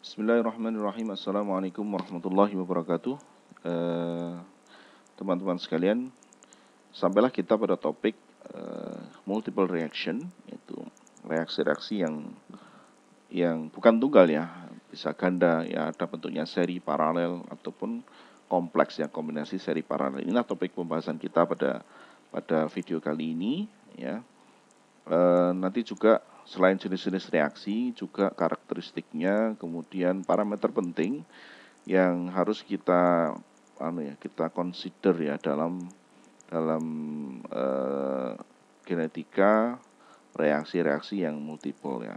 Bismillahirrahmanirrahim. Assalamualaikum warahmatullahi wabarakatuh. Teman-teman sekalian, sampailah kita pada topik multiple reaction, yaitu reaksi-reaksi yang bukan tunggal ya, bisa ganda ya, ada bentuknya seri, paralel ataupun kompleks ya, kombinasi seri paralel. Inilah topik pembahasan kita pada video kali ini ya. Nanti juga selain jenis-jenis reaksi, juga karakteristiknya, kemudian parameter penting yang harus kita kita consider ya dalam genetika reaksi-reaksi yang multiple ya.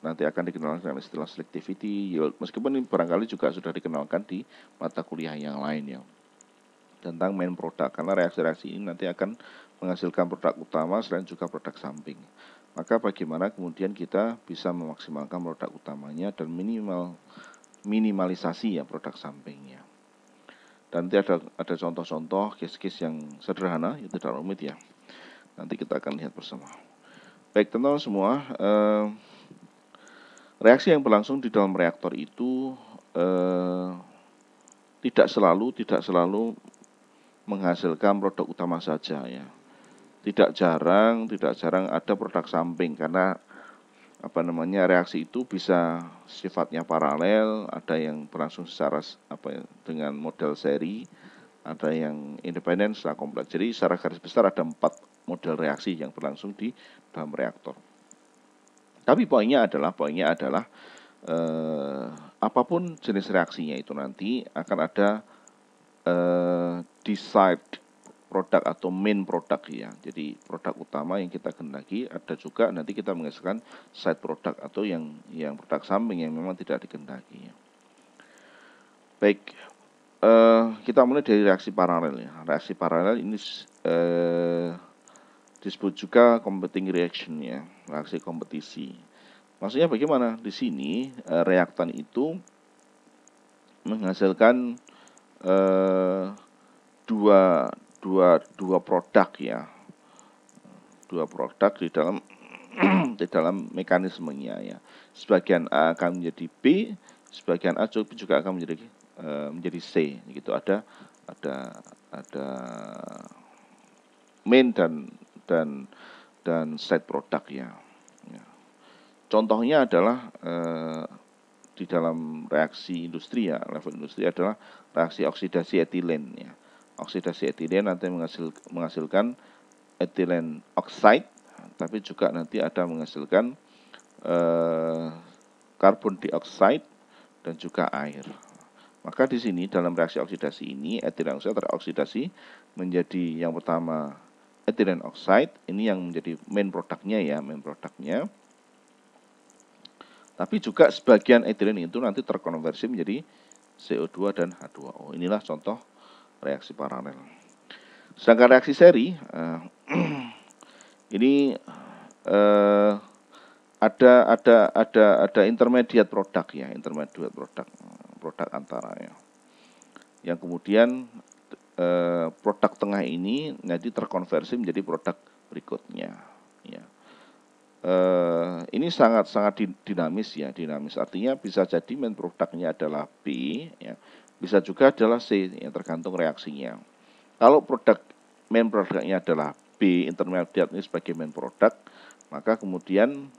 Nanti akan dikenalkan dengan istilah selectivity, yield, meskipun ini barangkali juga sudah dikenalkan di mata kuliah yang lain ya, tentang main product, karena reaksi-reaksi ini nanti akan menghasilkan produk utama selain juga produk samping. Maka bagaimana kemudian kita bisa memaksimalkan produk utamanya dan minimalisasi ya produk sampingnya. Dan nanti ada contoh-contoh case-case yang sederhana, itu tidak rumit ya. Nanti kita akan lihat bersama. Baik teman-teman semua, reaksi yang berlangsung di dalam reaktor itu tidak selalu menghasilkan produk utama saja ya. Tidak jarang ada produk samping, karena reaksi itu bisa sifatnya paralel, ada yang berlangsung secara dengan model seri, ada yang independen secara kompleks. Jadi secara garis besar ada 4 model reaksi yang berlangsung di dalam reaktor. Tapi poinnya adalah apapun jenis reaksinya itu nanti akan ada desired produk atau main produk ya. Jadi produk utama yang kita kendaki, ada juga nanti kita menghasilkan side product atau yang produk samping yang memang tidak dikendaki ya. Baik, kita mulai dari reaksi paralel ya. Reaksi paralel ini disebut juga competing reaction ya, reaksi kompetisi. Maksudnya bagaimana? Di sini reaktan itu menghasilkan dua produk ya, dua produk di dalam di dalam mekanismenya ya. Sebagian A akan menjadi B, sebagian A juga akan menjadi C gitu. Ada main dan side produk ya. Contohnya adalah di dalam reaksi industri ya, level industri adalah reaksi oksidasi etilen ya. Oksidasi etilen nanti menghasilkan etilen oxide, tapi juga nanti ada menghasilkan karbon dioksida dan juga air. Maka di sini dalam reaksi oksidasi ini etilen oksida teroksidasi menjadi yang pertama etilen oxide, ini yang menjadi main produknya ya, Tapi juga sebagian etilen itu nanti terkonversi menjadi CO2 dan H2O. Inilah contoh reaksi paralel. Sedangkan reaksi seri ini ada intermediate produk ya, produk antara ya. Yang kemudian produk tengah ini nanti terkonversi menjadi produk berikutnya ya. Ini sangat dinamis ya, artinya bisa jadi main produknya adalah B ya, bisa juga adalah C ya, tergantung reaksinya. Kalau main produknya adalah B, intermediate ini sebagai main produk, maka kemudian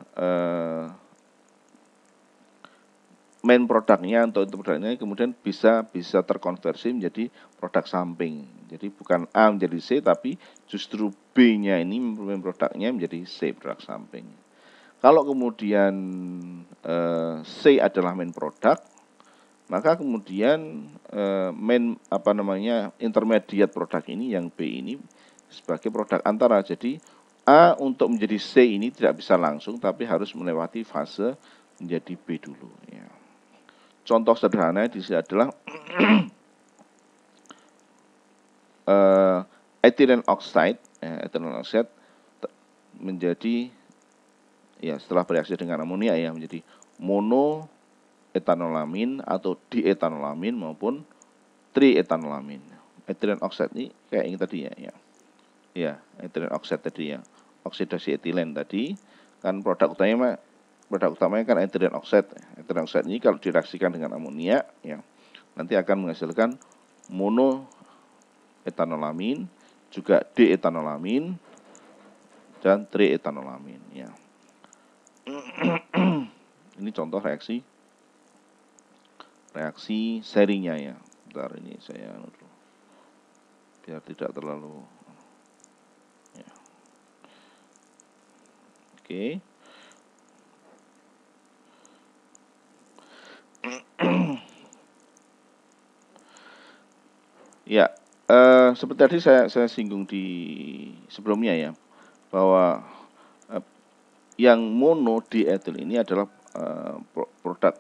main produknya atau produknya kemudian bisa terkonversi menjadi produk samping. Jadi bukan A menjadi C, tapi justru B-nya ini main produknya menjadi C, produk samping. Kalau kemudian C adalah main produk, maka kemudian intermediate produk ini yang B ini sebagai produk antara. Jadi A untuk menjadi C ini tidak bisa langsung, tapi harus melewati fase menjadi B dulu ya. Contoh sederhana di sini adalah ethylene oxide menjadi ya, setelah bereaksi dengan amonia ya, menjadi monoetanolamin atau dientanolamin maupun triethanolamin. Ethylene oxide ini kayak yang tadi ya. Ya, ethylene oxide tadi ya. Oksidasi etilen tadi kan produk utamanya kan ethylene oxide. ethylene oxide ini kalau direaksikan dengan amonia, ya, nanti akan menghasilkan monoetanolamin, juga D-etanolamin, dan triethanolamin. Ya. Ini contoh reaksi serinya ya. Bentar, ini saya biar tidak terlalu. Ya. Oke. Ya, seperti tadi saya singgung di sebelumnya ya, bahwa yang mono dietil ini adalah produk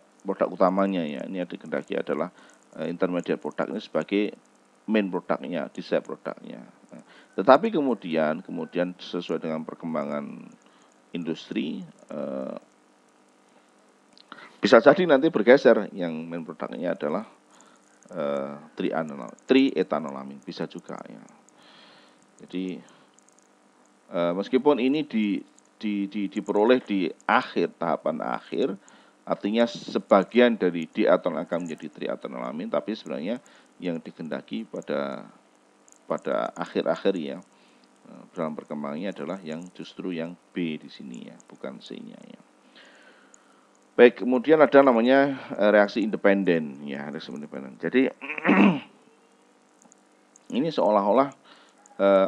utamanya ya. Ini yang dikehendaki adalah intermediate produk ini sebagai main produknya, di-side produknya. Tetapi kemudian sesuai dengan perkembangan industri, bisa jadi nanti bergeser, yang main produknya adalah triethanolamin, bisa juga ya. Jadi meskipun ini diperoleh di tahapan akhir, artinya sebagian dari diethanol akan menjadi triethanolamin, tapi sebenarnya yang dikehendaki pada akhir-akhir ya, dalam perkembangannya adalah yang justru yang B di sini ya, bukan C-nya ya. Baik, kemudian ada namanya reaksi independen ya, reaksi independen. Jadi ini seolah-olah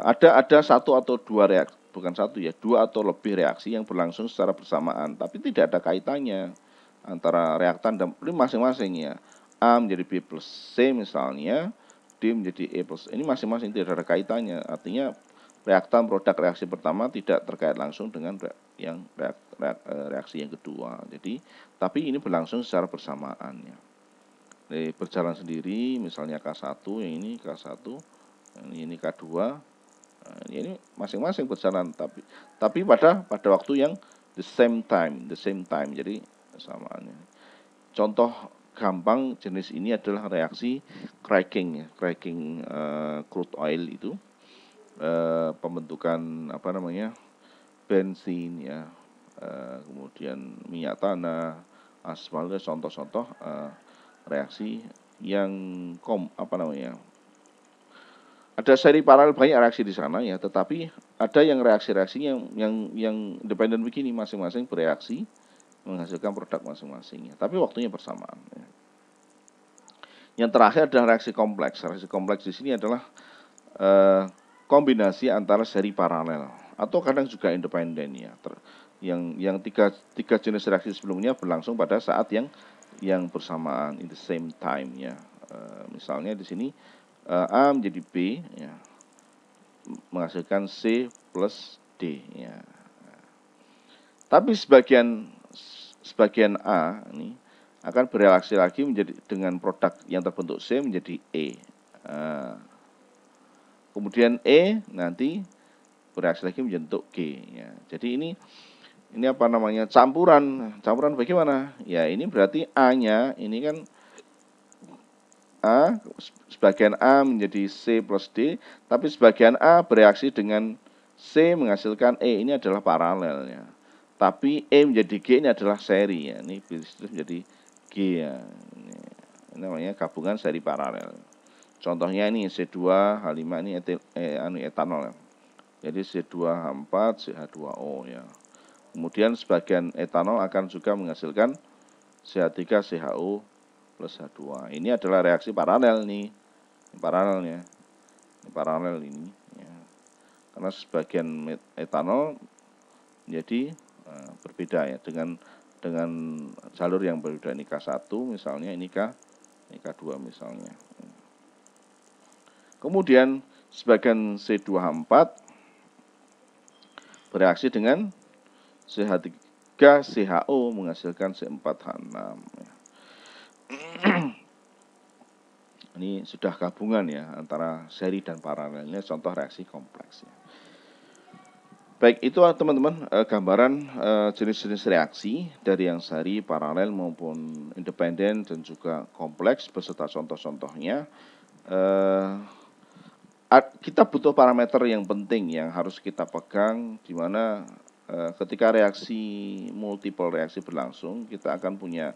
ada satu atau dua reaksi, bukan satu ya, dua atau lebih reaksi yang berlangsung secara bersamaan, tapi tidak ada kaitannya antara reaktan dan masing-masing ya. A menjadi B plus C misalnya, D menjadi E plus. Ini masing-masing tidak ada kaitannya. Artinya reaktan produk reaksi pertama tidak terkait langsung dengan reaksi yang kedua. Jadi, tapi ini berlangsung secara bersamaan ya. Jadi, berjalan sendiri, misalnya K1, yang ini K1, ini K2. Nah, ini masing-masing berjalan, tapi pada waktu yang the same time. Jadi samaannya. Contoh gampang jenis ini adalah reaksi cracking ya, crude oil itu. Pembentukan bensin ya, kemudian minyak tanah, aspal, contoh-contoh reaksi yang ada seri paralel, banyak reaksi di sana ya, tetapi ada yang reaksi-reaksinya yang independen begini, masing-masing bereaksi menghasilkan produk masing-masing ya, tapi waktunya bersamaan ya. Yang terakhir adalah reaksi kompleks. Reaksi kompleks di sini adalah kombinasi antara seri paralel atau kadang juga independen ya. Yang tiga jenis reaksi sebelumnya berlangsung pada saat yang bersamaan, in the same time ya. Misalnya di sini A menjadi B ya, menghasilkan C plus D ya. Tapi sebagian A ini akan bereaksi lagi menjadi dengan produk yang terbentuk C menjadi E. Kemudian E nanti bereaksi lagi membentuk G ya. Jadi ini campuran bagaimana? Ya, ini berarti A-nya ini kan sebagian A menjadi C plus D, tapi sebagian A bereaksi dengan C menghasilkan E, ini adalah paralel ya. Tapi E menjadi G ini adalah seri ya. Ini menjadi G ya. Ini namanya gabungan seri paralel. Contohnya ini C2H5 ini etanol ya. Jadi C2H4 CH2O ya. Kemudian sebagian etanol akan juga menghasilkan CH3 CHO plus H2. Ini adalah reaksi paralel nih. Paralelnya. Paralel ini ya. Karena sebagian etanol menjadi berbeda ya, dengan jalur yang berbeda. Ini K1 misalnya, ini K2 misalnya. Kemudian sebagian C2H4 bereaksi dengan CH3CHO menghasilkan C4H6 ya. Ini sudah gabungan ya antara seri dan paralel. Ini contoh reaksi kompleks ya. Baik, itu teman-teman gambaran jenis-jenis reaksi dari yang seri, paralel maupun independen dan juga kompleks beserta contoh-contohnya. Kita butuh parameter yang penting yang harus kita pegang, di mana ketika multiple reaksi berlangsung, kita akan punya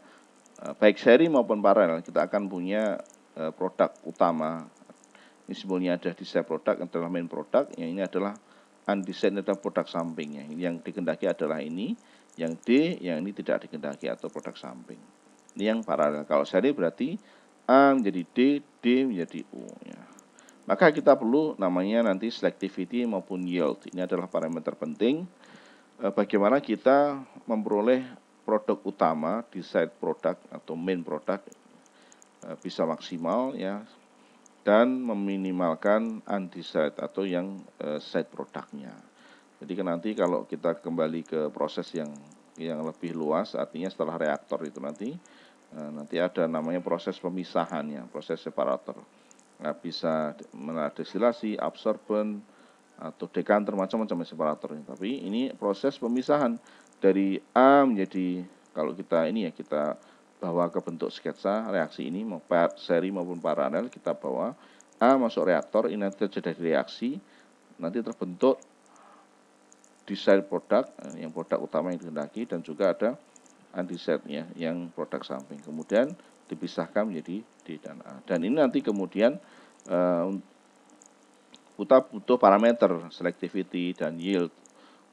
baik seri maupun paralel, kita akan punya produk utama. Ini simbolnya ada di side produk adalah main produk, yang ini adalah undecided adalah produk sampingnya. Yang dikehendaki adalah ini, yang D, yang ini tidak dikehendaki atau produk samping. Ini yang paralel. Kalau seri berarti A menjadi D, D menjadi U ya. Maka kita perlu namanya nanti selectivity maupun yield. Ini adalah parameter penting bagaimana kita memperoleh produk utama di side product atau main product bisa maksimal ya, dan meminimalkan undecided atau yang side produknya. Jadi kan nanti kalau kita kembali ke proses yang lebih luas, artinya setelah reaktor itu nanti ada namanya proses pemisahannya, proses separator. Nah, bisa destilasi, absorben, atau dekanter, macam-macam separatornya. Tapi ini proses pemisahan dari A menjadi, kalau kita ini ya, kita bawa ke bentuk sketsa reaksi ini mau seri maupun paralel, kita bawa A masuk reaktor, ini nanti terjadi reaksi, nanti terbentuk design produk, yang produk utama yang dikehendaki, dan juga ada undecided ya, yang produk samping. Kemudian dipisahkan menjadi D dan A. Dan ini nanti kemudian kita butuh parameter selectivity dan yield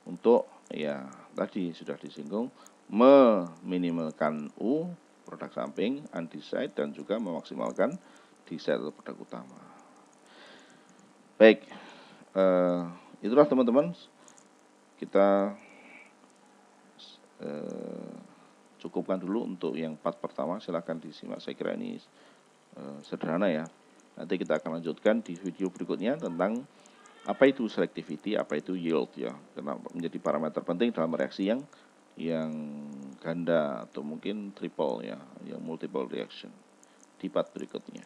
untuk ya tadi sudah disinggung meminimalkan U produk samping, undecided, dan juga memaksimalkan decided atau produk utama. Baik, itulah teman-teman, kita cukupkan dulu untuk yang part pertama. Silahkan disimak, saya kira ini sederhana ya. Nanti kita akan lanjutkan di video berikutnya tentang apa itu selectivity, apa itu yield ya, karena menjadi parameter penting dalam reaksi yang ganda atau mungkin triple ya, yang multiple reaction di part berikutnya.